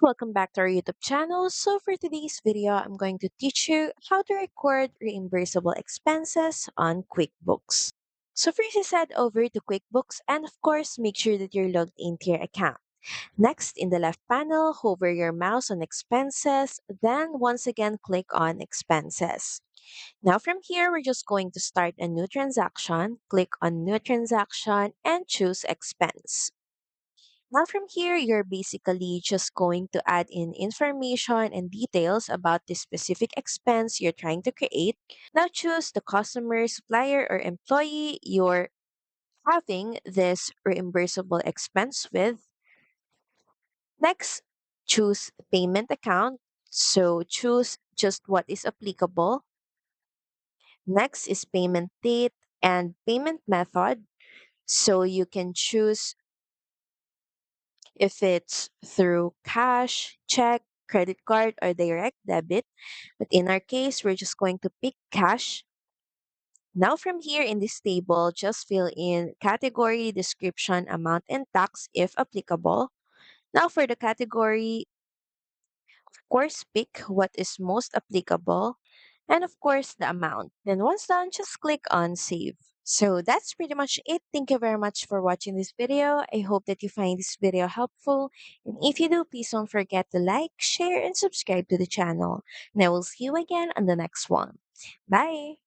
Welcome back to our YouTube channel. So for today's video, I'm going to teach you how to record reimbursable expenses on QuickBooks. So first is head over to QuickBooks and of course make sure that you're logged into your account. Next, in the left panel, hover your mouse on expenses, then once again click on expenses. Now from here, we're just going to start a new transaction. Click on new transaction and choose expense. Now, from here, you're basically just going to add in information and details about the specific expense you're trying to create. Now, choose the customer, supplier, or employee you're having this reimbursable expense with. Next, choose payment account. So, choose just what is applicable. Next is payment date and payment method. So, you can choose if it's through cash, check, credit card, or direct debit. But in our case, we're just going to pick cash. Now from here in this table, just fill in category, description, amount, and tax if applicable. Now for the category, of course, pick what is most applicable and of course the amount. Then once done, just click on save. So that's pretty much it. Thank you very much for watching this video. I hope that you find this video helpful. And if you do, please don't forget to like, share, and subscribe to the channel. And I will see you again on the next one. Bye!